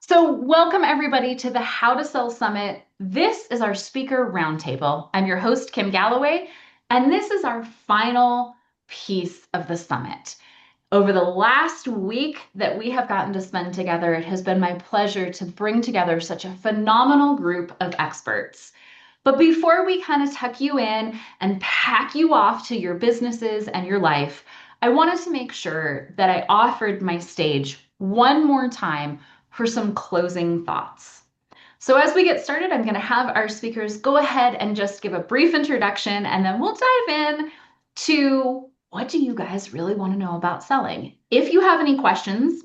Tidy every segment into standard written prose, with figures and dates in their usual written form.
So, welcome everybody to the How to Sell Summit. This is our speaker roundtable. I'm your host, Kim Galloway, and this is our final piece of the summit. Over the last week that we have gotten to spend together, it has been my pleasure to bring together such a phenomenal group of experts. But before we kind of tuck you in and pack you off to your businesses and your life, I wanted to make sure that I offered my stage one more time for some closing thoughts. So, as we get started, I'm going to have our speakers go ahead and just give a brief introduction, and then we'll dive in to what do you guys really want to know about selling? If you have any questions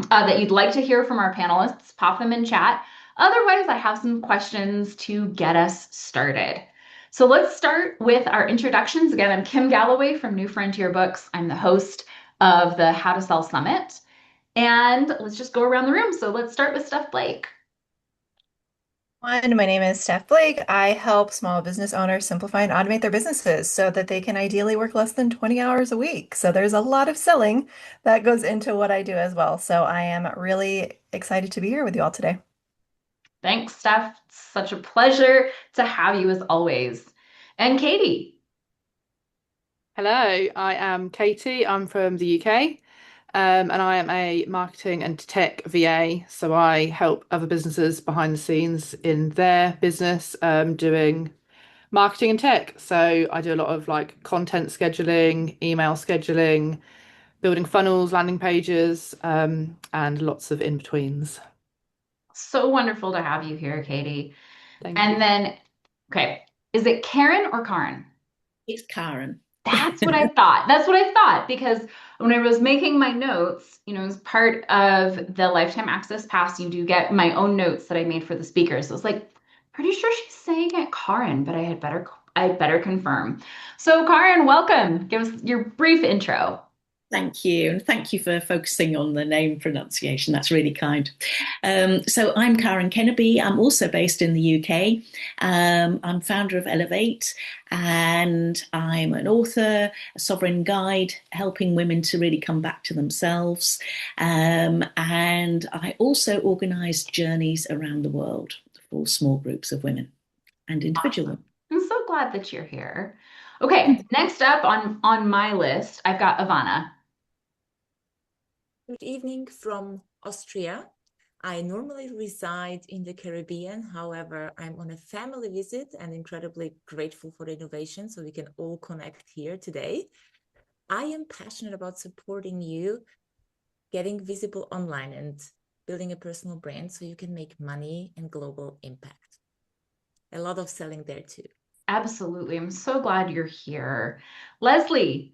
that you'd like to hear from our panelists, pop them in chat. Otherwise, I have some questions to get us started. So let's start with our introductions. Again, I'm Kim Galloway from New Frontier Books. I'm the host of the How to Sell Summit. And let's just go around the room. So let's start with Steph Blake. My name is Steph Blake. I help small business owners simplify and automate their businesses so that they can ideally work less than 20 hours a week. So there's a lot of selling that goes into what I do as well. So I am really excited to be here with you all today. Thanks, Steph. It's such a pleasure to have you as always. And Katie. Hello, I am Katie. I'm from the UK, and I am a marketing and tech VA. So I help other businesses behind the scenes in their business, doing marketing and tech. So I do a lot of like content scheduling, email scheduling, building funnels, landing pages, and lots of in-betweens. So wonderful to have you here, Katie. Thank And you. then, okay, is it Karen or Karen? It's Karen. That's what I thought. That's what I thought because when I was making my notes, as part of the lifetime access pass, you do get my own notes that I made for the speakers. So I was like, pretty sure she's saying it Karen, but I had better confirm. So Karen, welcome. Give us your brief intro. Thank you. And thank you for focusing on the name pronunciation. That's really kind. So I'm Karen Kennaby. I'm also based in the UK. I'm founder of Elevate, and I'm an author, a sovereign guide, helping women to really come back to themselves. And I also organise journeys around the world for small groups of women and individual women. I'm so glad that you're here. Okay, next up on my list, I've got Ivana. Good evening from Austria. I normally reside in the Caribbean. However, I'm on a family visit and incredibly grateful for the innovation so we can all connect here today. I am passionate about supporting you getting visible online and building a personal brand so you can make money and global impact. A lot of selling there too. Absolutely. I'm so glad you're here. Leslie.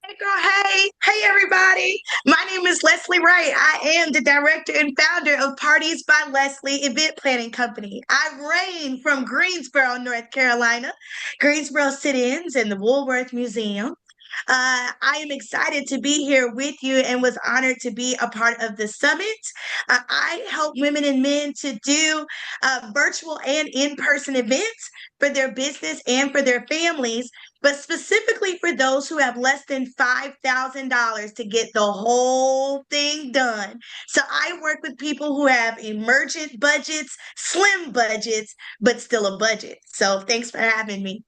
Hey girl, hey everybody. My name is Leslie Wright. I am the director and founder of Parties by Leslie Event Planning Company. I reign from Greensboro, North Carolina. Greensboro sit-ins and the Woolworth Museum. I am excited to be here with you and was honored to be a part of the summit. I help women and men to do virtual and in-person events for their business and for their families, but specifically for those who have less than $5,000 to get the whole thing done. So I work with people who have emergent budgets, slim budgets, but still a budget. So thanks for having me.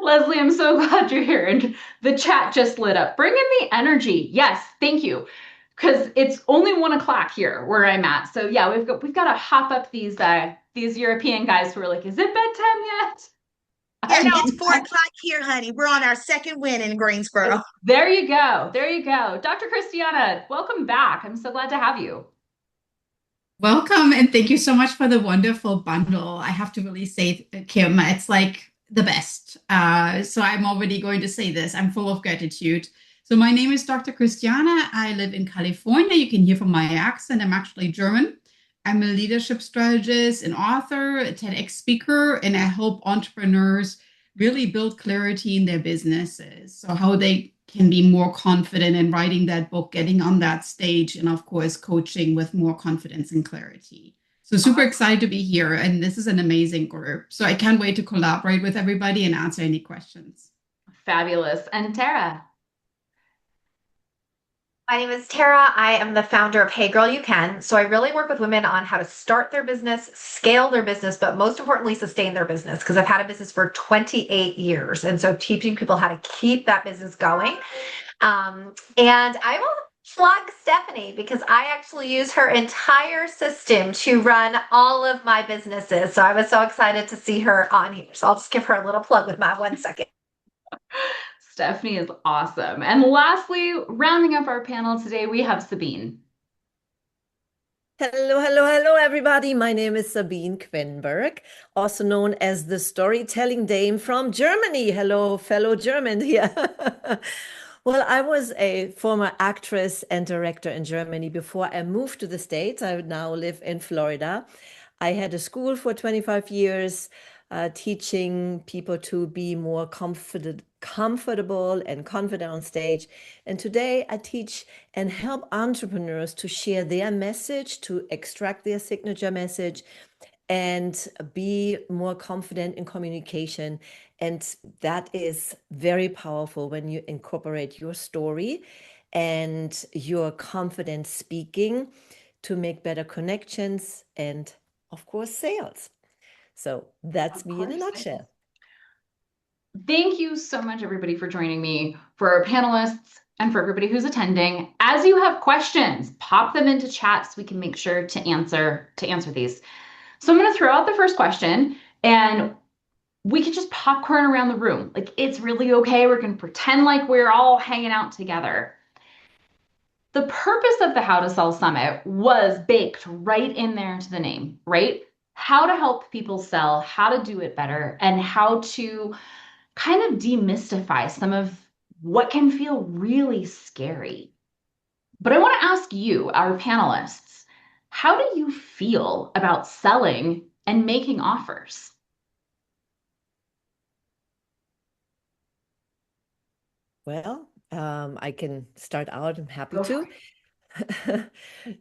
Leslie, I'm so glad you're here. And the chat just lit up. Bring in the energy. Yes, thank you. Because it's only 1 o'clock here where I'm at. So yeah, we've got to hop up these European guys who are like, is it bedtime yet? Yeah, I know. it's 4 o'clock here, honey. We're on our second win in Greensboro. There you go. There you go. Dr. Christiana, welcome back. I'm so glad to have you. Welcome, and thank you so much for the wonderful bundle. I have to really say, Kim, it's like the best. So I'm already going to say this. I'm full of gratitude. So my name is Dr. Christiana. I live in California. You can hear from my accent. I'm actually German. I'm a leadership strategist, an author, a TEDx speaker, and I help entrepreneurs really build clarity in their businesses. So how they can be more confident in writing that book, getting on that stage, and of course, coaching with more confidence and clarity. So super excited to be here. And this is an amazing group. So I can't wait to collaborate with everybody and answer any questions. Fabulous. And Tara. My name is Tara. I am the founder of Hey Girl You Can. So I really work with women on how to start their business, scale their business, but most importantly, sustain their business because I've had a business for 28 years. And so teaching people how to keep that business going. And I will plug Stephanie because I actually use her entire system to run all of my businesses. So I was so excited to see her on here. So I'll just give her a little plug with my 1 second. Stephanie is awesome. And lastly, rounding up our panel today, we have Sabine. Hello, everybody. My name is Sabine Kvenberg, also known as the storytelling dame from Germany. Hello, fellow German here. Well, I was a former actress and director in Germany before I moved to the States. I now live in Florida. I had a school for 25 years, teaching people to be more comfortable and confident on stage. And today I teach and help entrepreneurs to share their message, to extract their signature message, and be more confident in communication. And that is very powerful when you incorporate your story and your confident speaking to make better connections and, of course, sales. So that's me in a nutshell. Thank you so much, everybody, for joining me, for our panelists, and for everybody who's attending. As you have questions, pop them into chat so we can make sure to answer these. So I'm going to throw out the first question, and we could just popcorn around the room. Like, it's really okay. We're going to pretend like we're all hanging out together. The purpose of the How to Sell Summit was baked right in there to the name, right? How to help people sell, how to do it better, and how to kind of demystify some of what can feel really scary. But I want to ask you, our panelists, how do you feel about selling and making offers? Well, I can start out. I'm happy Go to. for it.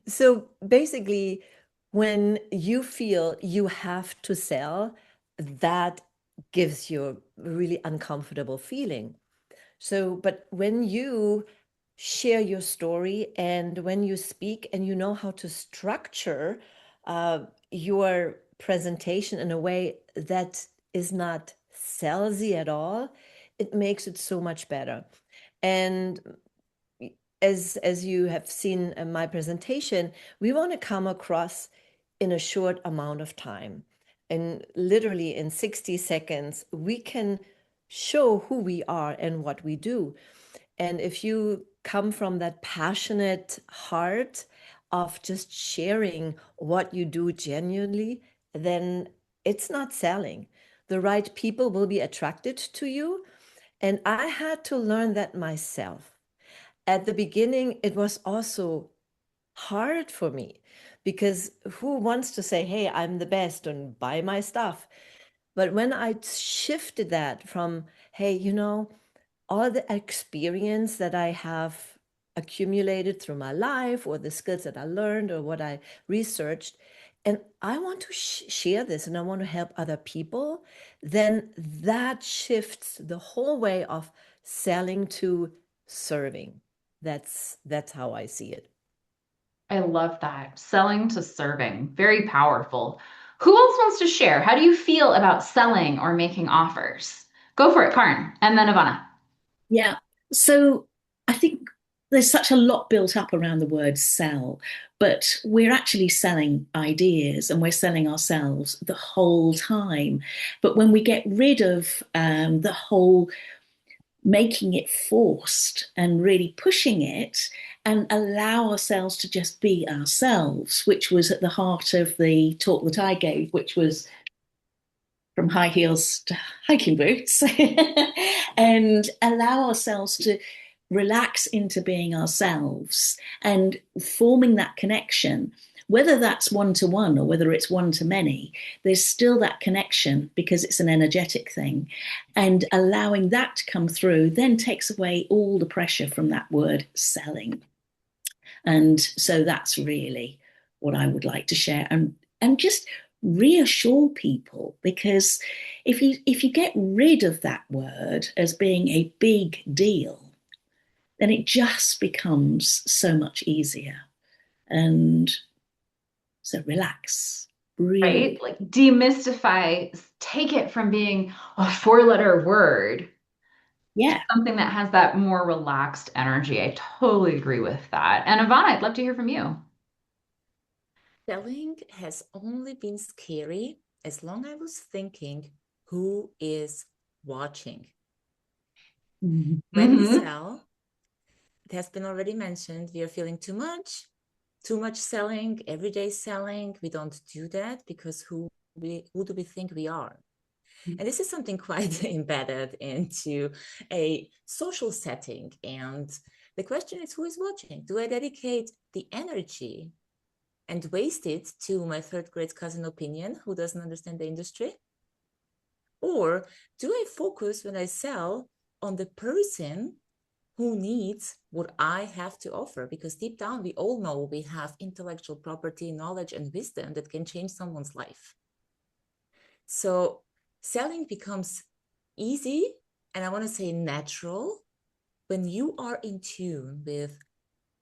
So basically, when you feel you have to sell, that gives you a really uncomfortable feeling. So, but when you share your story and when you speak and you know how to structure your presentation in a way that is not salesy at all, it makes it so much better. And as you have seen in my presentation, we want to come across in a short amount of time. And literally in 60 seconds, we can show who we are and what we do. And if you come from that passionate heart of just sharing what you do genuinely, then it's not selling. The right people will be attracted to you. And I had to learn that myself. At the beginning, it was also hard for me because who wants to say, hey, I'm the best and buy my stuff? But when I shifted that from, hey, all the experience that I have accumulated through my life or the skills that I learned or what I researched, and I want to share this and I want to help other people, then that shifts the whole way of selling to serving. That's how I see it. I love that. Selling to serving. Very powerful. Who else wants to share? How do you feel about selling or making offers? Go for it, Karin, and then Ivana. Yeah. So I think there's such a lot built up around the word sell, but we're actually selling ideas and we're selling ourselves the whole time. But when we get rid of the whole making it forced and really pushing it and allow ourselves to just be ourselves, which was at the heart of the talk that I gave, which was from high heels to hiking boots, and allow ourselves to relax into being ourselves and forming that connection, whether that's one-to-one or whether it's one-to-many, there's still that connection because it's an energetic thing. And allowing that to come through then takes away all the pressure from that word selling. And so that's really what I would like to share and just reassure people, because if you get rid of that word as being a big deal, then it just becomes so much easier. And so relax, breathe. Right? Like demystify, take it from being a four-letter word to Yeah. something that has that more relaxed energy. I totally agree with that. And Ivana, I'd love to hear from you. Selling has only been scary as long as I was thinking, who is watching? When we sell, it has been already mentioned, we are feeling too much selling, everyday selling. We don't do that because who do we think we are? And this is something quite embedded into a social setting. And the question is, who is watching? Do I dedicate the energy and waste it to my third grade cousin opinion who doesn't understand the industry? Or do I focus when I sell on the person who needs what I have to offer? Because deep down, we all know we have intellectual property, knowledge, and wisdom that can change someone's life. So selling becomes easy, and I want to say natural, when you are in tune with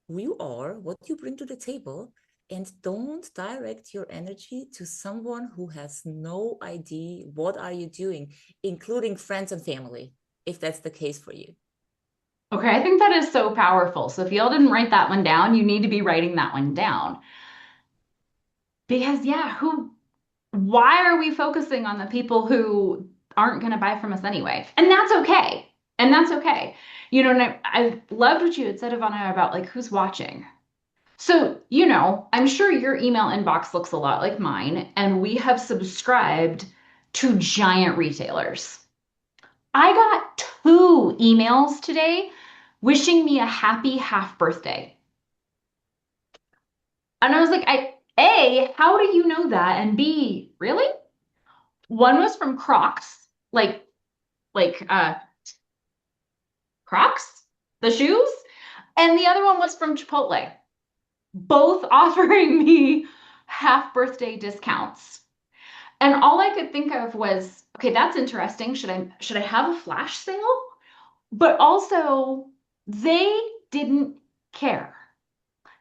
who you are, what you bring to the table, and don't direct your energy to someone who has no idea what are you doing, including friends and family, if that's the case for you. Okay, I think that is so powerful. So if y'all didn't write that one down, you need to be writing that one down. Because yeah, why are we focusing on the people who aren't going to buy from us anyway? And that's okay. And that's okay. You know, and I loved what you had said, Ivana, about like who's watching. So, you know, I'm sure your email inbox looks a lot like mine, and we have subscribed to giant retailers. I got 2 emails today wishing me a happy half birthday. And I was like, A, how do you know that? And B, really? One was from Crocs, like Crocs, the shoes, and the other one was from Chipotle, both offering me half birthday discounts. And all I could think of was, okay, that's interesting. Should I have a flash sale? But also, they didn't care.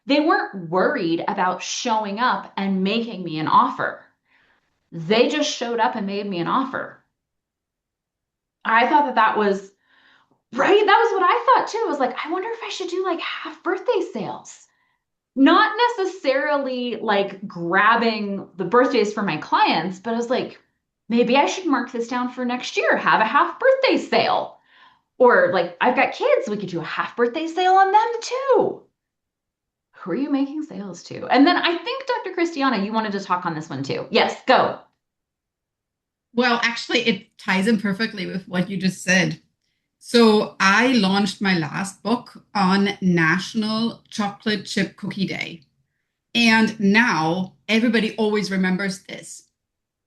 They weren't worried about showing up and making me an offer. They just showed up and made me an offer. I thought that was right. That was what I thought too. I was like, I wonder if I should do like half birthday sales. Not necessarily like grabbing the birthdays for my clients, but I was like, maybe I should mark this down for next year, have a half birthday sale. Or like, I've got kids, we could do a half birthday sale on them too. Who are you making sales to? And then I think, Dr. Christiana, you wanted to talk on this one too. Yes, go. Well, actually, it ties in perfectly with what you just said. So I launched my last book on National Chocolate Chip Cookie Day. And now everybody always remembers this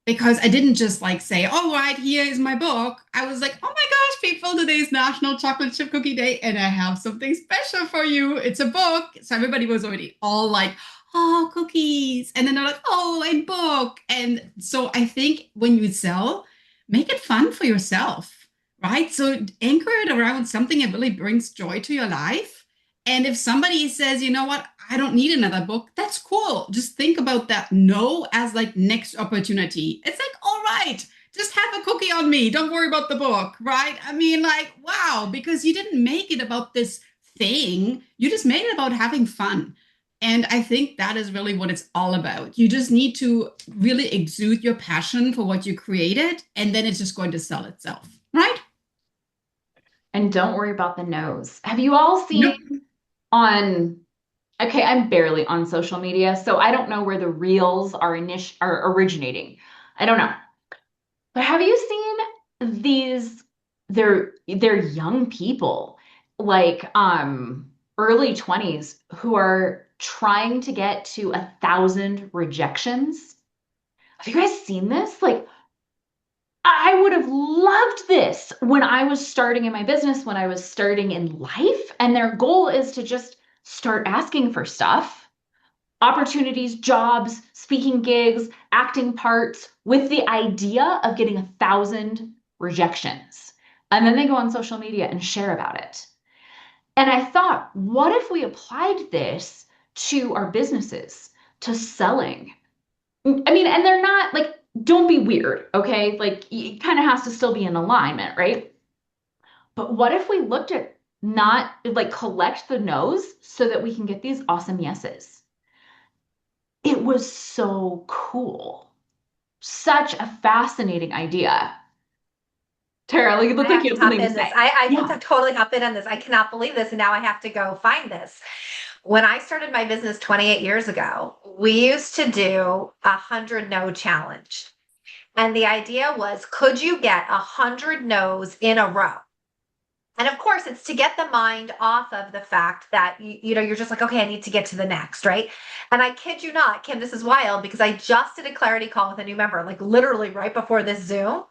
because I didn't just like say, all right, here is my book. I was like, oh my gosh, people, today is National Chocolate Chip Cookie Day and I have something special for you. It's a book. So everybody was already all like, oh, cookies. And then they're like, oh, a book. And so I think when you sell, make it fun for yourself, right? So anchor it around something that really brings joy to your life. And if somebody says, you know what, I don't need another book, that's cool. Just think about that no as like next opportunity. It's like, all right, just have a cookie on me. Don't worry about the book, right? I mean, like, wow, because you didn't make it about this thing. You just made it about having fun. And I think that is really what it's all about. You just need to really exude your passion for what you created, and then it's just going to sell itself, right? And don't worry about the no's. Have you all seen on, okay, I'm barely on social media, so I don't know where the reels are originating. I don't know. But have you seen these, they're young people, like early 20s who are trying to get to 1,000 rejections? Have you guys seen this? Like, I would have loved this when I was starting in my business, when I was starting in life. And their goal is to just start asking for stuff, opportunities, jobs, speaking gigs, acting parts, with the idea of getting 1,000 rejections. And then they go on social media and share about it. And I thought, what if we applied this to our businesses, to selling? I mean, and they're not like, don't be weird, okay? Like, it kind of has to still be in alignment, right? But what if we looked at not like collect the no's so that we can get these awesome yeses? It was so cool. Such a fascinating idea. Tara, you look like you have something to say. I Yeah. have to totally hop in on this. I cannot believe this, and now I have to go find this. When I started my business 28 years ago, we used to do 100 no challenge. And the idea was, could you get 100 no's in a row? And of course, it's to get the mind off of the fact that, you're just like, okay, I need to get to the next, right? And I kid you not, Kim, this is wild because I just did a clarity call with a new member, like literally right before this Zoom.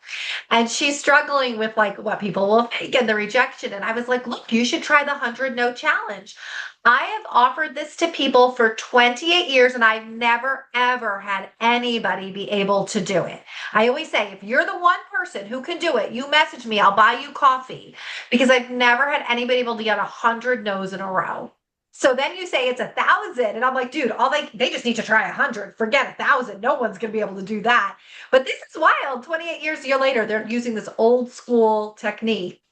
And she's struggling with like what people will think and the rejection. And I was like, look, you should try the 100 no challenge. I have offered this to people for 28 years and I've never, ever had anybody be able to do it. I always say, if you're the one person who can do it, you message me, I'll buy you coffee, because I've never had anybody able to get 100 no's in a row. So then you say it's 1,000 and I'm like, dude, they just need to try 100, forget 1,000. No one's going to be able to do that. But this is wild. 28 years later, they're using this old school technique.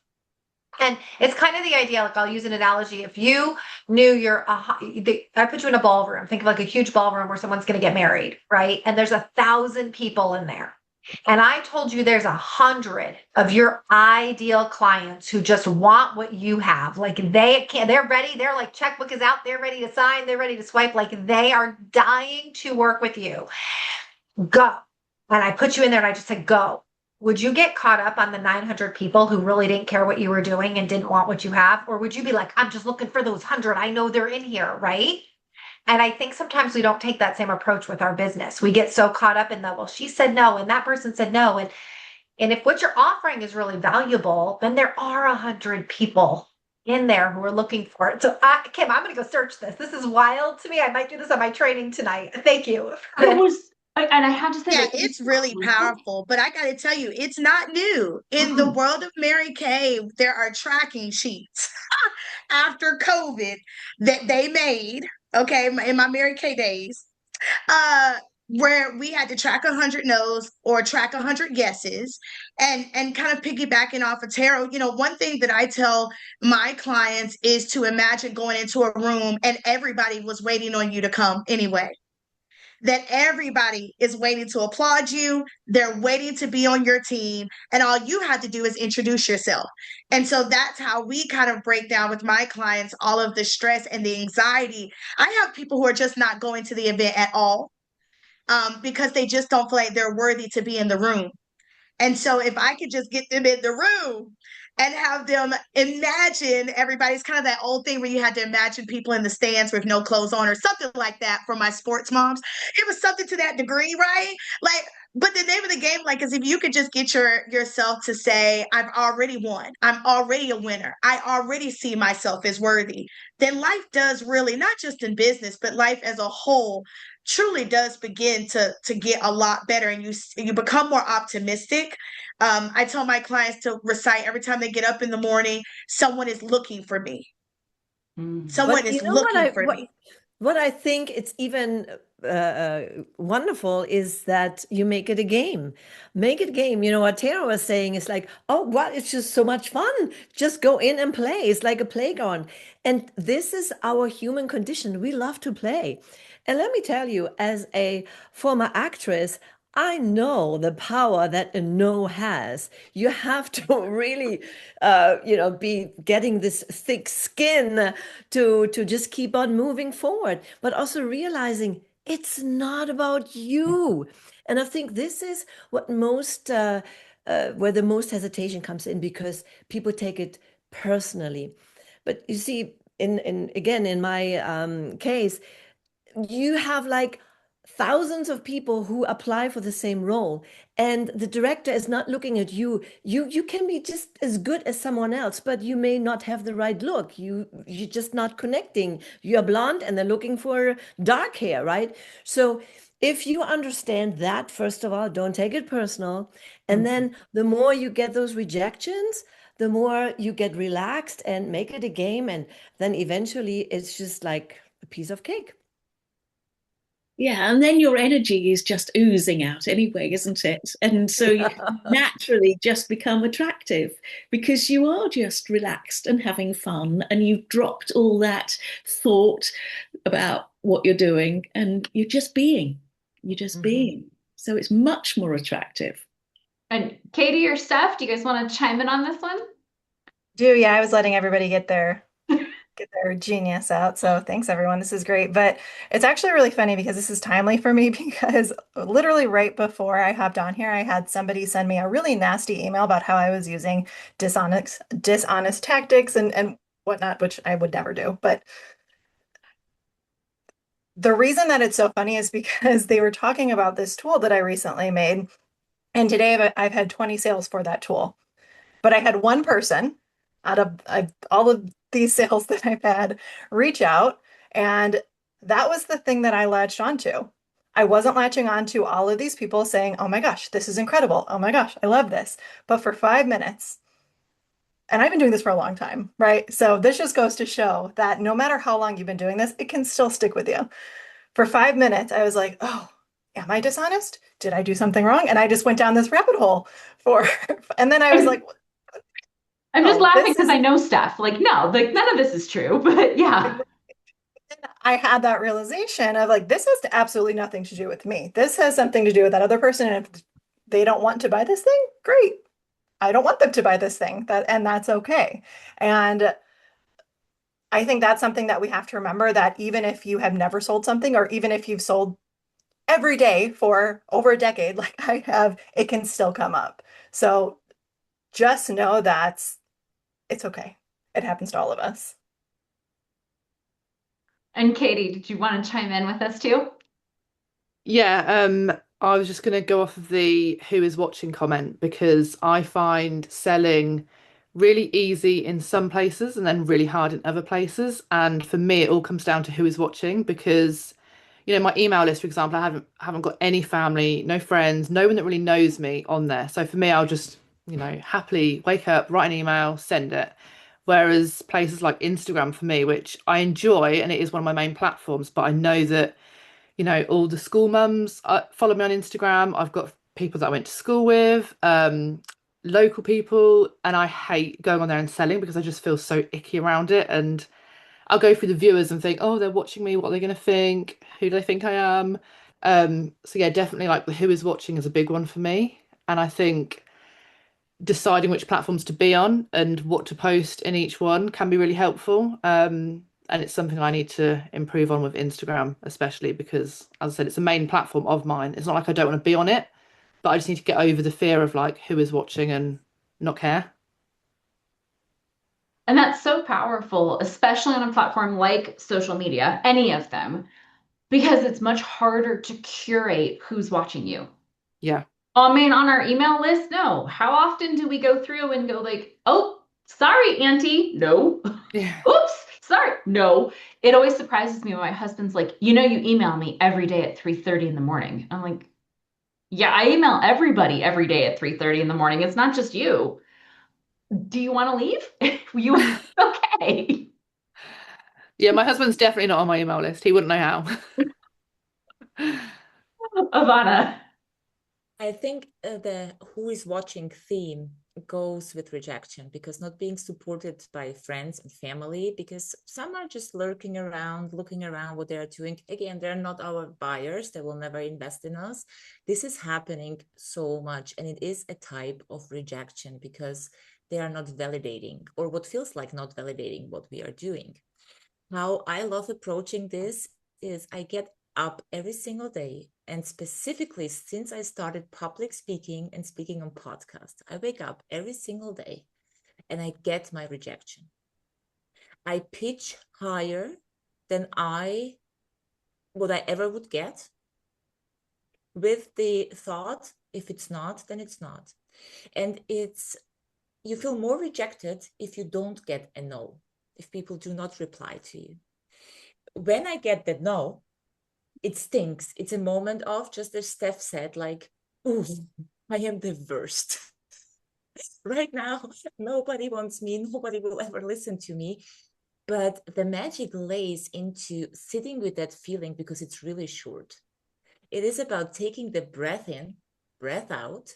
And it's kind of the idea, like I'll use an analogy. If you knew I put you in a ballroom, think of like a huge ballroom where someone's going to get married, right? And there's 1,000 people in there. And I told you there's 100 of your ideal clients who just want what you have. Like they're ready. They're like, checkbook is out. They're ready to sign. They're ready to swipe. Like they are dying to work with you. Go. And I put you in there and I just said, go. Would you get caught up on the 900 people who really didn't care what you were doing and didn't want what you have? Or would you be like, I'm just looking for those 100. I know they're in here, right? And I think sometimes we don't take that same approach with our business. We get so caught up in well, she said no, and that person said no. And if what you're offering is really valuable, then there are 100 people in there who are looking for it. So Kim, I'm going to go search this. This is wild to me. I might do this on my training tonight. Thank you. And I have to say, yeah, it's really powerful, but I got to tell you, it's not new. In the world of Mary Kay, there are tracking sheets after COVID that they made, okay, in my Mary Kay days, where we had to track 100 no's or track 100 yeses, and kind of piggybacking off of Tara. One thing that I tell my clients is to imagine going into a room and everybody was waiting on you to come anyway. That everybody is waiting to applaud you. They're waiting to be on your team. And all you have to do is introduce yourself. And so that's how we kind of break down with my clients all of the stress and the anxiety. I have people who are just not going to the event at all because they just don't feel like they're worthy to be in the room. And so if I could just get them in the room and have them imagine everybody's kind of that old thing where you had to imagine people in the stands with no clothes on or something like that for my sports moms. It was something to that degree, right? Like, but the name of the game, like, is if you could just get yourself to say, I've already won. I'm already a winner. I already see myself as worthy. Then life does really, not just in business, but life as a whole truly does begin to get a lot better, and you become more optimistic. I tell my clients to recite every time they get up in the morning, someone is looking for me. Someone is looking for me. What I think it's even wonderful is that you make it a game. Make it a game. What Tara was saying is like, oh, what? It's just so much fun. Just go in and play. It's like a playground. And this is our human condition. We love to play. And let me tell you, as a former actress, I know the power that a no has. You have to really, be getting this thick skin to just keep on moving forward, but also realizing it's not about you. And I think this is what where the most hesitation comes in, because people take it personally. But you see, in my case, you have like thousands of people who apply for the same role, and the director is not looking at you. You can be just as good as someone else, but you may not have the right look. You're just not connecting. You're blonde and they're looking for dark hair, right? So if you understand that, first of all, don't take it personal. And then the more you get those rejections, the more you get relaxed and make it a game. And then eventually it's just like a piece of cake. Yeah, and then your energy is just oozing out anyway, isn't it? And so you naturally just become attractive because you are just relaxed and having fun, and you've dropped all that thought about what you're doing, and you're just being. You're just being. So it's much more attractive. And Katie or Steph, do you guys want to chime in on this one? Yeah, I was letting everybody get their genius out. So thanks everyone. This is great. But it's actually really funny because this is timely for me because literally right before I hopped on here, I had somebody send me a really nasty email about how I was using dishonest tactics and whatnot, which I would never do. But the reason that it's so funny is because they were talking about this tool that I recently made. And today I've had 20 sales for that tool. But I had one person out of all of these sales that I've had reach out, and that was the thing that I latched onto. I wasn't latching onto all of these people saying, oh my gosh, this is incredible. Oh my gosh, I love this. But for 5 minutes, and I've been doing this for a long time, right? So this just goes to show that no matter how long you've been doing this, it can still stick with you. For 5 minutes, I was like, oh, am I dishonest? Did I do something wrong? And I just went down this rabbit hole and then I was like, I'm just laughing because I know Steph. Like, no, like none of this is true, but yeah. I had that realization of like, this has absolutely nothing to do with me. This has something to do with that other person. And if they don't want to buy this thing, great. I don't want them to buy this thing. And that's okay. And I think that's something that we have to remember, that even if you have never sold something, or even if you've sold every day for over a decade, like I have, it can still come up. So just know that it's okay. It happens to all of us. And Katie, did you want to chime in with us too? Yeah, I was just going to go off of the who is watching comment, because I find selling really easy in some places and then really hard in other places. And for me, it all comes down to who is watching, because my email list, for example, I haven't got any family, no friends, no one that really knows me on there. So for me, I'll just, happily wake up, write an email, send it. Whereas places like Instagram for me, which I enjoy, and it is one of my main platforms, but I know that, all the school mums follow me on Instagram. I've got people that I went to school with, local people, and I hate going on there and selling because I just feel so icky around it. And I'll go through the viewers and think, oh, they're watching me. What are they going to think? Who do they think I am? So yeah, definitely like the who is watching is a big one for me. And I think deciding which platforms to be on and what to post in each one can be really helpful. And it's something I need to improve on with Instagram, especially because, as I said, it's a main platform of mine. It's not like I don't want to be on it, but I just need to get over the fear of like who is watching and not care. And that's so powerful, especially on a platform like social media, any of them, because it's much harder to curate who's watching you. Yeah. I mean, on our email list, no. How often do we go through and go like, oh, sorry, Auntie. No. Yeah. Oops, sorry. No. It always surprises me when my husband's like, you email me every day at 3:30 in the morning. I'm like, yeah, I email everybody every day at 3:30 in the morning. It's not just you. Do you want to leave? You okay? Yeah, my husband's definitely not on my email list. He wouldn't know how. Ivana. I think the who is watching theme goes with rejection, because not being supported by friends and family, because some are just lurking around, looking around what they're doing. Again, they're not our buyers. They will never invest in us. This is happening so much, and it is a type of rejection because they are not validating, or what feels like not validating what we are doing. How I love approaching this is I get up every single day, and specifically since I started public speaking and speaking on podcasts, I wake up every single day and I get my rejection. I pitch higher than what I ever would get, with the thought, if it's not, then it's not. And you feel more rejected if you don't get a no, if people do not reply to you. When I get that no, it stinks. It's a moment of, just as Steph said, like, ooh, I am the worst. Right now, nobody wants me. Nobody will ever listen to me. But the magic lays into sitting with that feeling because it's really short. It is about taking the breath in, breath out,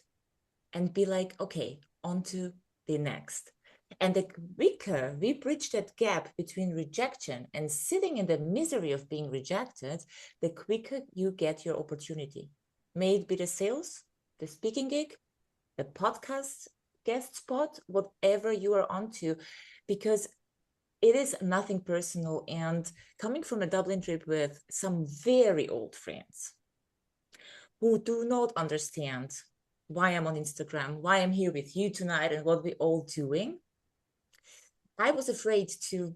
and be like, okay, on to the next. And the quicker we bridge that gap between rejection and sitting in the misery of being rejected, the quicker you get your opportunity. May it be the sales, the speaking gig, the podcast guest spot, whatever you are onto, because it is nothing personal. And coming from a Dublin trip with some very old friends who do not understand why I'm on Instagram, why I'm here with you tonight, and what we're all doing, I was afraid to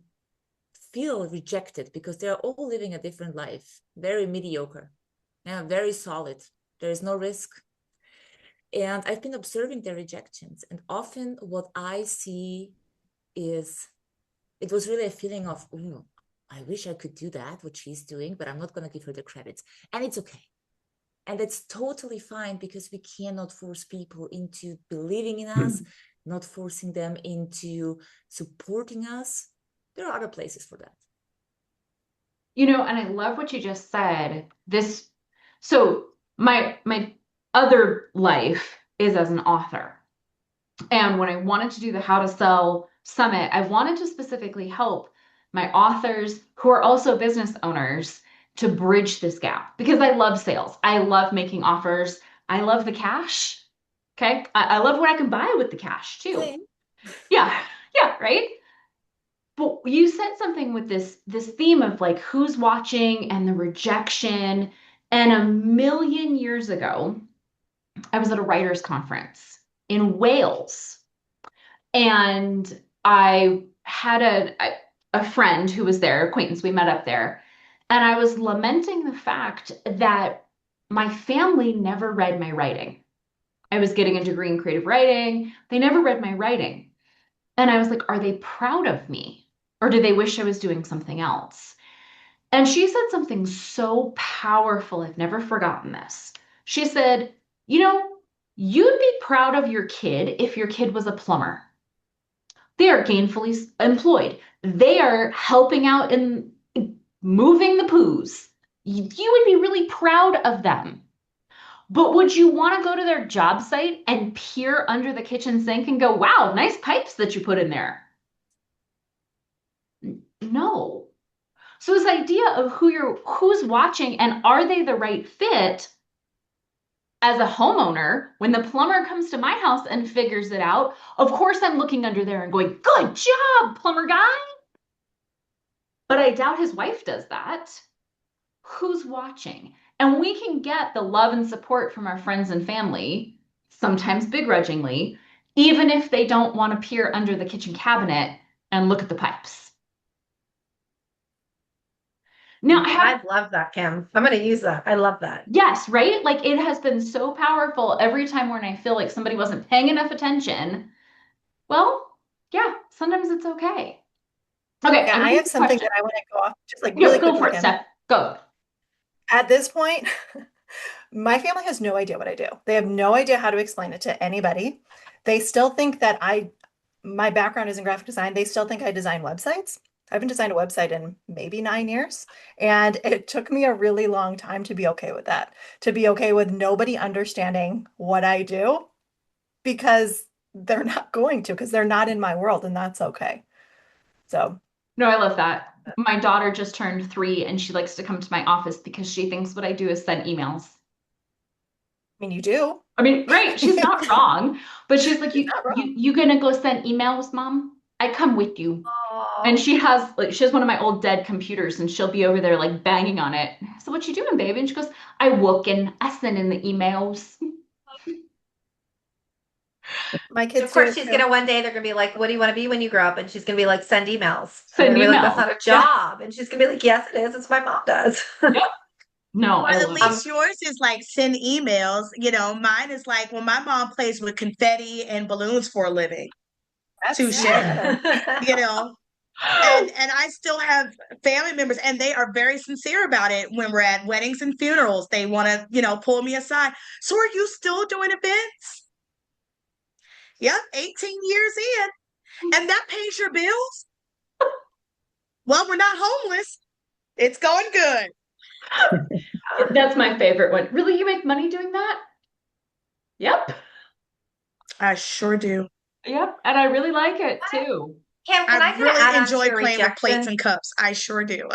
feel rejected because they're all living a different life, very mediocre, very solid. There is no risk. And I've been observing their rejections. And often what I see is, it was really a feeling of, oh, I wish I could do that, what she's doing, but I'm not going to give her the credits. And it's okay. And that's totally fine, because we cannot force people into believing in us, not forcing them into supporting us. There are other places for that. You know, and I love what you just said. So my other life is as an author. And when I wanted to do the How to Sell Summit, I wanted to specifically help my authors who are also business owners to bridge this gap, because I love sales. I love making offers. I love the cash. Okay. I love what I can buy with the cash too. Same. Yeah. Yeah. Right. But you said something with this theme of like who's watching and the rejection. And a million years ago, I was at a writers' conference in Wales, and I had a friend who was there, acquaintance. We met up there, and I was lamenting the fact that my family never read my writing. I was getting a degree in creative writing. They never read my writing. And I was like, are they proud of me? Or do they wish I was doing something else? And she said something so powerful. I've never forgotten this. She said, you know, you'd be proud of your kid if your kid was a plumber. They are gainfully employed. They are helping out in moving the poos. You would be really proud of them. But would you want to go to their job site and peer under the kitchen sink and go, wow, nice pipes that you put in there? No. So this idea of who's watching and are they the right fit as a homeowner, when the plumber comes to my house and figures it out, of course I'm looking under there and going, good job, plumber guy. But I doubt his wife does that. Who's watching? And we can get the love and support from our friends and family, sometimes begrudgingly, even if they don't want to peer under the kitchen cabinet and look at the pipes. Now, I love that, Kim. I'm going to use that. I love that. Yes, right? Like it has been so powerful every time when I feel like somebody wasn't paying enough attention. Well, yeah, sometimes it's okay. Okay. Yeah, I have something that I want to go off just like Yeah, really go quickly, for it, Kim. Steph. Go. At this point, my family has no idea what I do. They have no idea how to explain it to anybody. They still think that my background is in graphic design. They still think I design websites. I haven't designed a website in maybe 9 years. And it took me a really long time to be okay with that, to be okay with nobody understanding what I do, because they're not going to, because they're not in my world, and that's okay. So. No, I love that. My daughter just turned 3 and she likes to come to my office because she thinks what I do is send emails. I mean, you do. I mean, right. She's not wrong, but she's like, you gonna go send emails, Mom? I come with you. And she has one of my old dead computers, and she'll be over there like banging on it. So what you doing, baby? And she goes, I send in the emails. My kids. Of course, she's gonna one day they're gonna be like, "What do you want to be when you grow up?" And she's gonna be like, "Send emails." Send emails. Like, that's not a job. Yeah. And she's gonna be like, "Yes, it is. It's what my mom does." Yep. No, well, at least yours is like send emails. You know, mine is like, well, my mom plays with confetti and balloons for a living. Touche. You know. And I still have family members, and they are very sincere about it. When we're at weddings and funerals, they want to, pull me aside. So are you still doing events? Yep, 18 years in. And that pays your bills? Well, we're not homeless. It's going good. That's my favorite one. Really, you make money doing that? Yep. I sure do. Yep. And I really like it too. Kim, can I I kind of add really on to enjoy your playing with plates rejection? and cups. I sure do.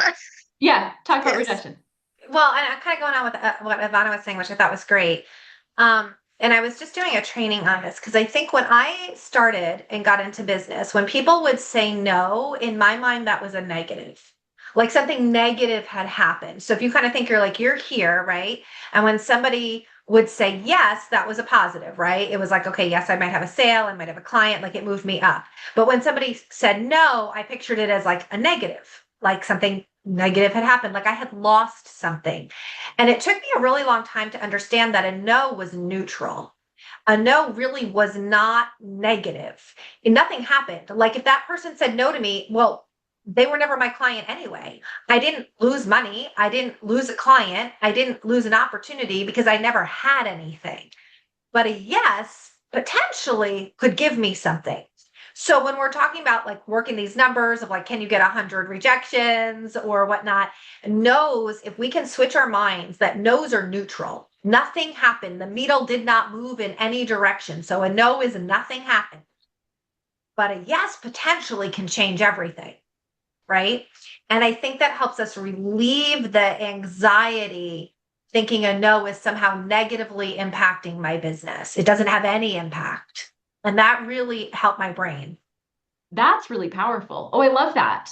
Yeah. Talk about Yes. rejection. Well, and I'm kind of going on with what Ivana was saying, which I thought was great. And I was just doing a training on this because I think when I started and got into business, when people would say no, in my mind, that was a negative. Like something negative had happened. So if you kind of think you're here, right? And when somebody would say yes, that was a positive, right? It was like, okay, yes, I might have a sale, I might have a client, like it moved me up. But when somebody said no, I pictured it as like a negative, like something negative had happened, like I had lost something. And it took me a really long time to understand that a no was neutral. A no really was not negative. Nothing happened. Like if that person said no to me, well, they were never my client anyway. I didn't lose money. I didn't lose a client. I didn't lose an opportunity because I never had anything. But a yes potentially could give me something. So when we're talking about like working these numbers of like, can you get 100 rejections or whatnot? No's, if we can switch our minds that no's are neutral, nothing happened. The needle did not move in any direction. So a no is nothing happened. But a yes potentially can change everything, right? And I think that helps us relieve the anxiety thinking a no is somehow negatively impacting my business. It doesn't have any impact. And that really helped my brain. That's really powerful. Oh, I love that.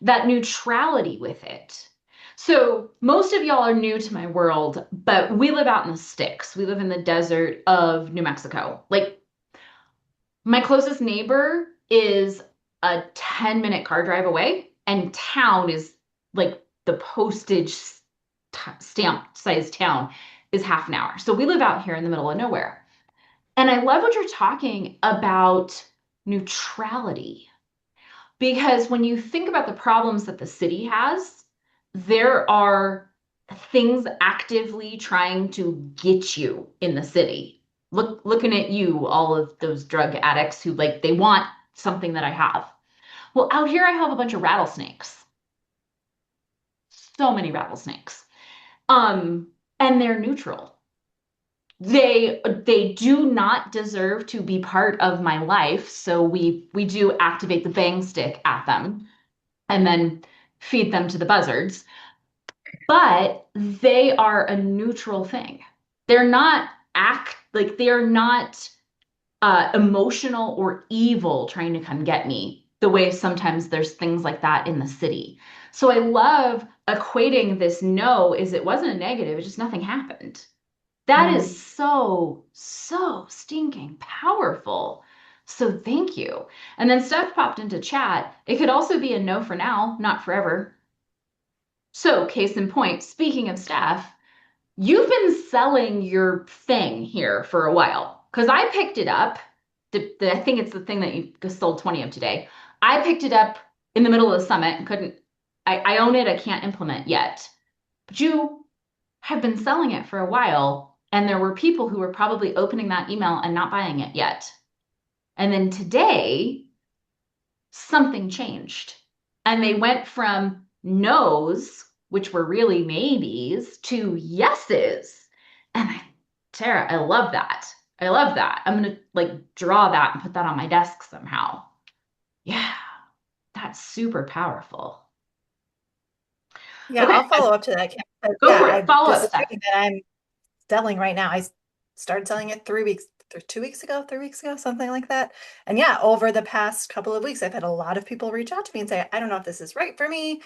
That neutrality with it. So most of y'all are new to my world, but we live out in the sticks. We live in the desert of New Mexico. Like my closest neighbor is a 10-minute car drive away, and town is like the postage stamp size town is half an hour. So we live out here in the middle of nowhere. And I love what you're talking about neutrality. Because when you think about the problems that the city has, there are things actively trying to get you in the city. Looking at you, all of those drug addicts who like they want something that I have. Well, out here I have a bunch of rattlesnakes. So many rattlesnakes. And they're neutral. They do not deserve to be part of my life, so we do activate the bang stick at them and then feed them to the buzzards. But they are a neutral thing. They're not they're not emotional or evil trying to come get me the way sometimes there's things like that in the city. So I love equating this no is it wasn't a negative, it's just nothing happened. That is so stinking powerful. So thank you. And then Steph popped into chat. It could also be a no for now, not forever. So case in point, speaking of Steph, you've been selling your thing here for a while because I picked it up. I think it's the thing that you sold 20 of today. I picked it up in the middle of the summit and I own it. I can't implement yet. But you have been selling it for a while. And there were people who were probably opening that email and not buying it yet. And then today, something changed. And they went from no's, which were really maybes, to yeses. And Tara, I love that. I love that. I'm going to like draw that and put that on my desk somehow. Yeah, that's super powerful. Yeah, Okay. I'll follow up to that. Go for it. Follow up. That I'm selling right now. I started selling it 2 weeks ago, 3 weeks ago, something like that. And yeah, over the past couple of weeks, I've had a lot of people reach out to me and say, I don't know if this is right for me.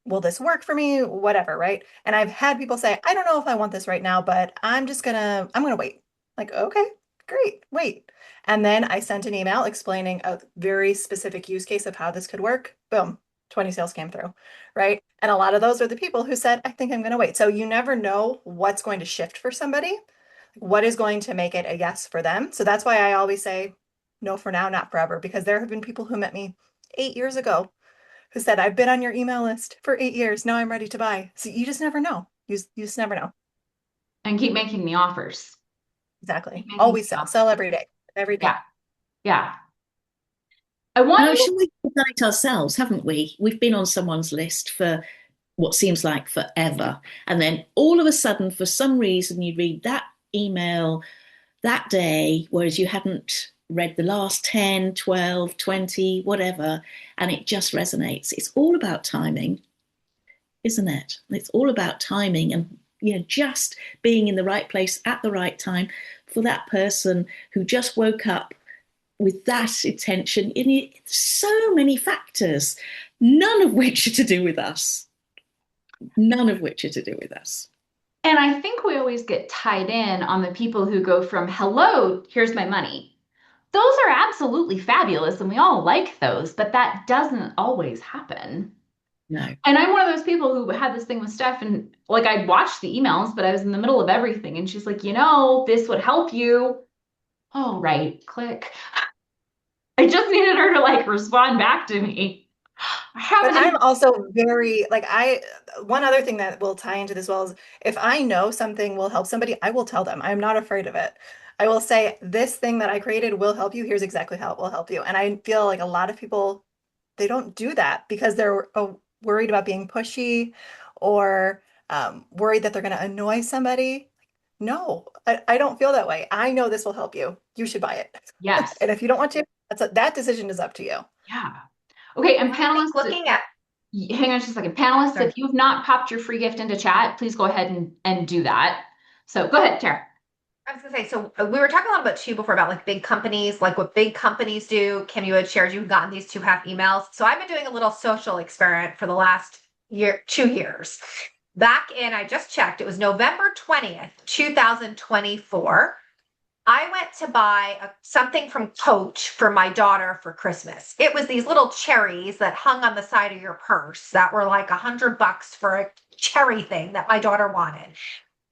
Will this work for me? Whatever, right? And I've had people say, I don't know if I want this right now, but I'm gonna wait. Like, okay, great, wait. And then I sent an email explaining a very specific use case of how this could work. Boom, 20 sales came through, right? And a lot of those are the people who said, I think I'm going to wait. So you never know what's going to shift for somebody, what is going to make it a yes for them. So that's why I always say no for now, not forever, because there have been people who met me 8 years ago who said, I've been on your email list for 8 years. Now I'm ready to buy. So you just never know. You just never know. And keep making the offers. Exactly. Always sell every day. every day. Yeah. Yeah. I want Now, you shall we have done it ourselves, haven't we? We've been on someone's list for what seems like forever. And then all of a sudden, for some reason, you read that email that day, whereas you hadn't read the last 10, 12, 20, whatever, and it just resonates. It's all about timing, isn't it? It's all about timing and just being in the right place at the right time for that person who just woke up with that intention. So many factors, none of which are to do with us. None of which are to do with us. And I think we always get tied in on the people who go from, hello, here's my money. Those are absolutely fabulous and we all like those, but that doesn't always happen. No. And I'm one of those people who had this thing with Steph, and like I'd watch the emails, but I was in the middle of everything. And she's like, this would help you. Oh, right. Click. I just needed her to like respond back to me. But I'm also very one other thing that will tie into this well is if I know something will help somebody, I will tell them. I'm not afraid of it. I will say, this thing that I created will help you. Here's exactly how it will help you. And I feel like a lot of people, they don't do that because they're worried about being pushy or worried that they're going to annoy somebody. No, I don't feel that way. I know this will help you. You should buy it. Yes. And if you don't want to, that decision is up to you. Yeah. Okay, and panelists, hang on just a second. Panelists, Sorry. if you've not popped your free gift into chat, please go ahead and do that. So go ahead, Tara. I was gonna say, so we were talking a lot about too before about like big companies, like what big companies do. Kim, you had shared you've gotten these 2.5 emails. So I've been doing a little social experiment for the last 2 years. Back in, I just checked, it was November 20th, 2024. I went to buy something from Coach for my daughter for Christmas. It was these little cherries that hung on the side of your purse that were like $100 for a cherry thing that my daughter wanted.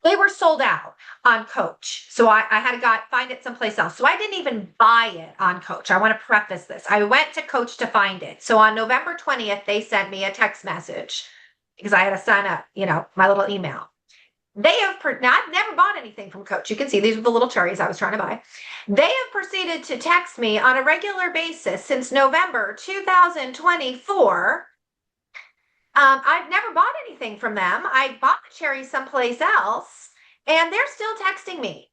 They were sold out on Coach. So I had to find it someplace else. So I didn't even buy it on Coach. I want to preface this. I went to Coach to find it. So on November 20th, they sent me a text message because I had to sign up, my little email. Now, I've never bought anything from Coach. You can see these are the little cherries I was trying to buy. They have proceeded to text me on a regular basis since November 2024. I've never bought anything from them. I bought the cherries someplace else, and they're still texting me.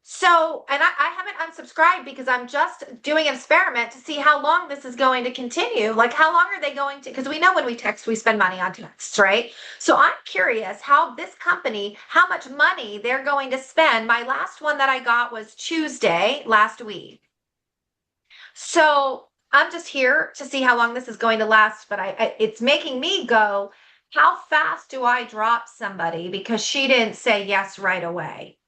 So, and I haven't unsubscribed because I'm just doing an experiment to see how long this is going to continue. Like, how long are they going to, because we know when we text, we spend money on texts, right? So I'm curious how this company, how much money they're going to spend. My last one that I got was Tuesday last week. So I'm just here to see how long this is going to last, but it's making me go, how fast do I drop somebody because she didn't say yes right away?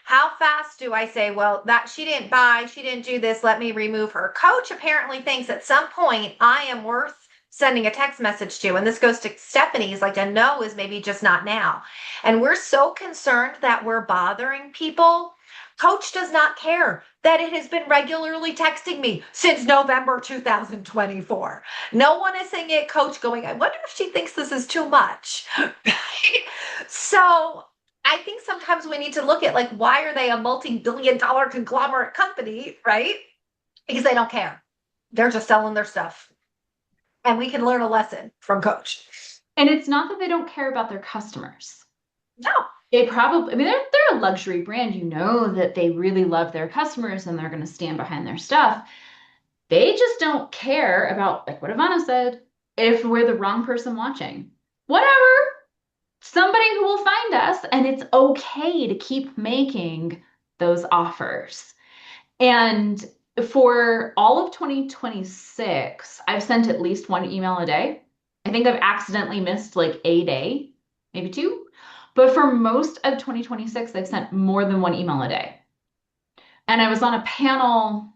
How fast do I say, well, that she didn't buy, she didn't do this, let me remove her? Coach apparently thinks at some point I am worth sending a text message to. And this goes to Stephanie's, like a no is maybe just not now. And we're so concerned that we're bothering people. Coach does not care that it has been regularly texting me since November 2024. No one is saying it, Coach, going, I wonder if she thinks this is too much. So I think sometimes we need to look at, like, why are they a multi-billion-dollar conglomerate company, right? Because they don't care. They're just selling their stuff. And we can learn a lesson from Coach. And it's not that they don't care about their customers. No. They probably, they're a luxury brand. That they really love their customers and they're going to stand behind their stuff. They just don't care about, like what Ivana said, if we're the wrong person watching. Whatever. Somebody who will find us, and it's okay to keep making those offers. And for all of 2026, I've sent at least one email a day. I think I've accidentally missed like a day, maybe 2. But for most of 2026, I've sent more than one email a day. And I was on a panel,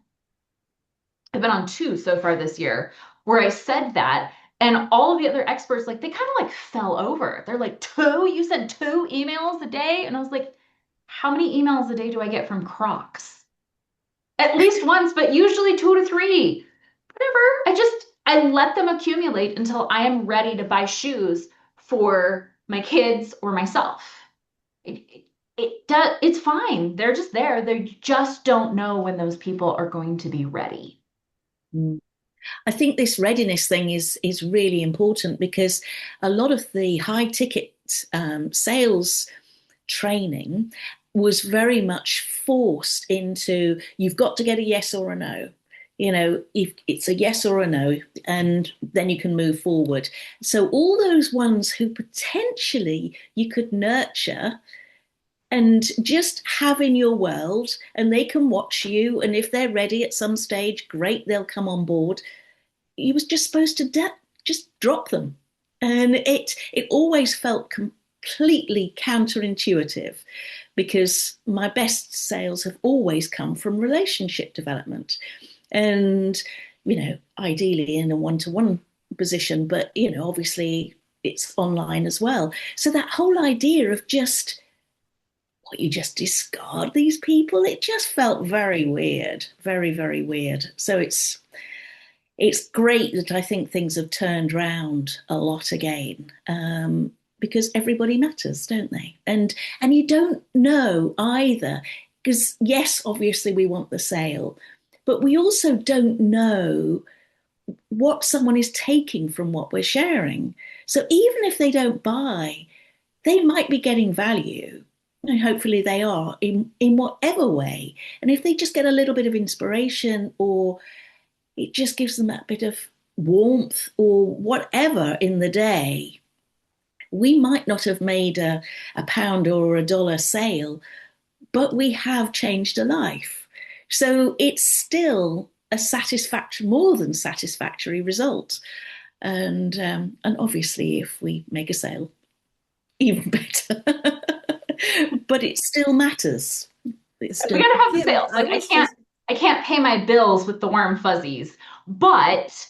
I've been on 2 so far this year, where I said that. And all of the other experts, like, they kind of like fell over. They're like, 2? You said 2 emails a day? And I was like, how many emails a day do I get from Crocs? At least once, but usually 2 to 3. Whatever. I let them accumulate until I am ready to buy shoes for my kids or myself. it's fine. They're just there. They just don't know when those people are going to be ready. I think this readiness thing is really important, because a lot of the high ticket sales training was very much forced into, you've got to get a yes or a no. You know, if it's a yes or a no, and then you can move forward. So all those ones who potentially you could nurture and just have in your world, and they can watch you, and if they're ready at some stage, great, they'll come on board. You was just supposed to just drop them. And it always felt completely counterintuitive, because my best sales have always come from relationship development. And, you know, ideally in a one-to-one position, but, you know, obviously it's online as well. So that whole idea of just, what, you just discard these people, it just felt very weird, very, very weird. So it's great that I think things have turned around a lot again, because everybody matters, don't they? And you don't know either, because yes, obviously we want the sale, but we also don't know what someone is taking from what we're sharing. So even if they don't buy, they might be getting value. And hopefully they are, in whatever way. And if they just get a little bit of inspiration, or it just gives them that bit of warmth or whatever in the day, we might not have made a pound or a dollar sale, but we have changed a life. So it's still a more than satisfactory result. And obviously, if we make a sale, even better. But it still matters. We gotta have the sales. Like, I can't pay my bills with the warm fuzzies, but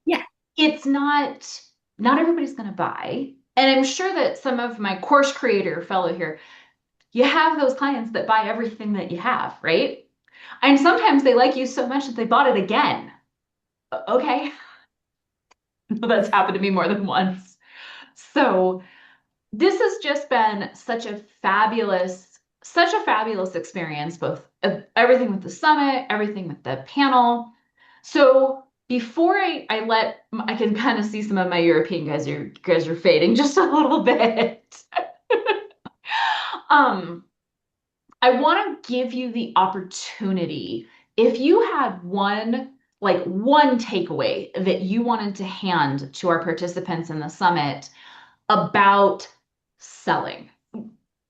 yeah, it's not everybody's gonna buy. And I'm sure that some of my course creator fellow here, you have those clients that buy everything that you have, right? And sometimes they like you so much that they bought it again. Okay. That's happened to me more than once. So this has just been such a fabulous experience, both everything with the summit, everything with the panel. So before I can kind of see some of my European guys, you guys are fading just a little bit. I want to give you the opportunity, if you had one takeaway that you wanted to hand to our participants in the summit about selling.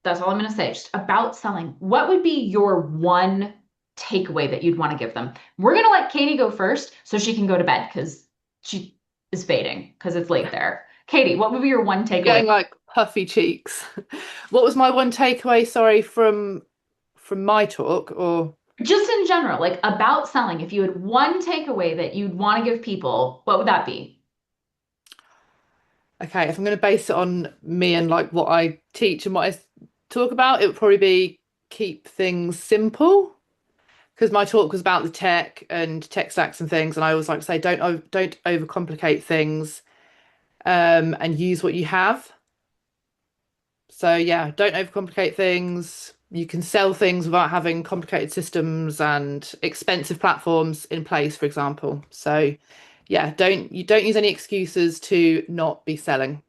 That's all I'm going to say, just about selling. What would be your one takeaway that you'd want to give them? We're going to let Katie go first so she can go to bed, because she is fading because it's late there. Katie, what would be your one takeaway? Getting like puffy cheeks. What was my one takeaway, sorry, from my talk, or just in general, like about selling? If you had one takeaway that you'd want to give people, what would that be? Okay, if I'm going to base it on me and like what I teach and what I talk about, it would probably be keep things simple, because my talk was about the tech and tech stacks and things, and I always like to say don't overcomplicate things, and use what you have. So yeah, don't overcomplicate things. You can sell things without having complicated systems and expensive platforms in place, for example. So yeah, don't use any excuses to not be selling.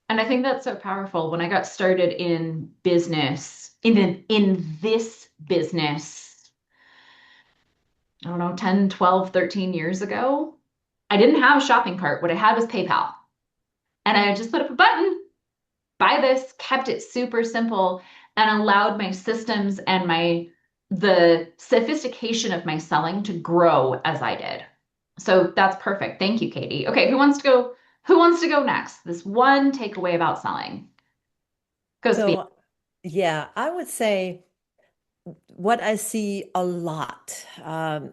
And I think that's so powerful. When I got started in business, in this business, I don't know, 10, 12, 13 years ago, I didn't have a shopping cart. What I had was PayPal. And I just put up a button, buy this, kept it super simple, and allowed my systems and the sophistication of my selling to grow as I did. So that's perfect. Thank you, Katie. Okay, who wants to go next? This one takeaway about selling. Go speak. So, yeah, I would say what I see a lot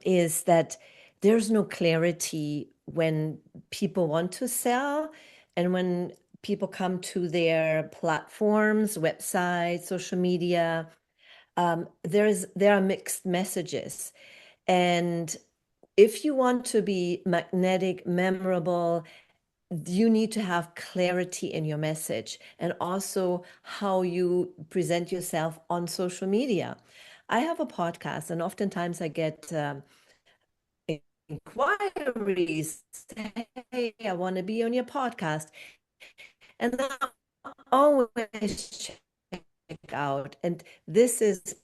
is that there's no clarity when people want to sell, and when people come to their platforms, websites, social media, there are mixed messages. And if you want to be magnetic, memorable, you need to have clarity in your message and also how you present yourself on social media. I have a podcast, and oftentimes I get inquiries, hey, I want to be on your podcast. And I always check out. And this is,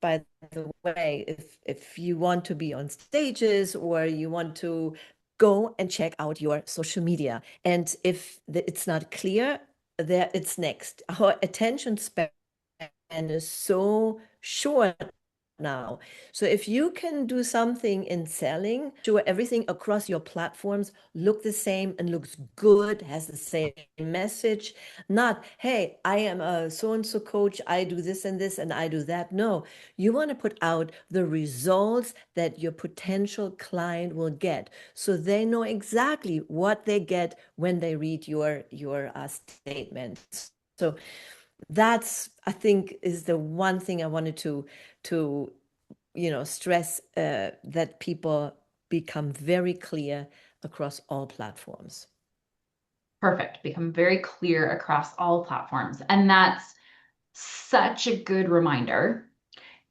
by the way, if you want to be on stages or you want to go and check out your social media. And if it's not clear, there it's next. Our attention span is so short now. So if you can do something in selling, sure everything across your platforms look the same and looks good, has the same message, not, hey, I am a so-and-so coach, I do this and this and I do that. No, you want to put out the results that your potential client will get. So they know exactly what they get when they read your statements. So that's, I think, is the one thing I wanted to stress, that people become very clear across all platforms. Perfect. Become very clear across all platforms. And that's such a good reminder.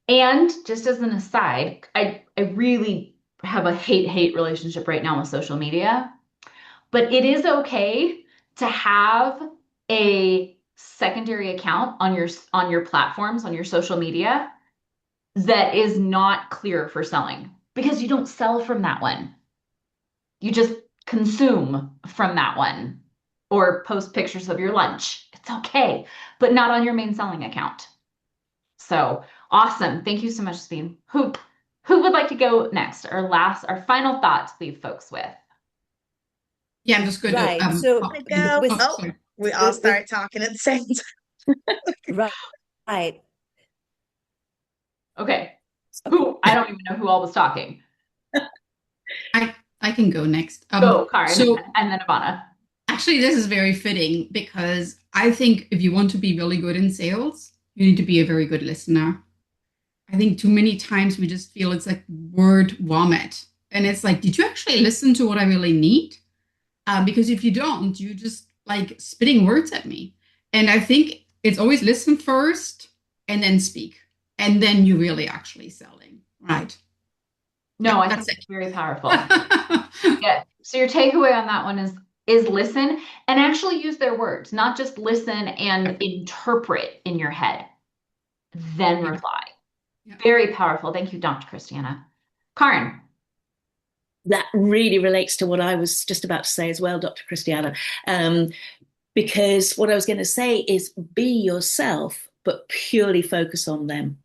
And just as an aside, I really have a hate relationship right now with social media, but it is okay to have a secondary account on your platforms, on your social media, that is not clear for selling, because you don't sell from that one. You just consume from that one or post pictures of your lunch. It's okay, but not on your main selling account. So awesome. Thank you so much, Sabine. Who would like to go next? Our final thought to leave folks with. Yeah, I'm just going Right. to So we all start talking at the same time. Right. Okay. I don't even know who all was talking. I can go next. Go, Karin, and then Ivana. Actually, this is very fitting because I think if you want to be really good in sales, you need to be a very good listener. I think too many times we just feel it's like word vomit. And it's like, did you actually listen to what I really need? Because if you don't, you just like spitting words at me. And I think it's always listen first and then speak. And then you're really actually selling, right? No, I think it's very powerful. Yeah. So your takeaway on that one is listen and actually use their words, not just listen and interpret in your head, then reply. Yeah. Very powerful. Thank you, Dr. Christiane. Karin. That really relates to what I was just about to say as well, Dr. Christiane. Because what I was going to say is be yourself, but purely focus on them.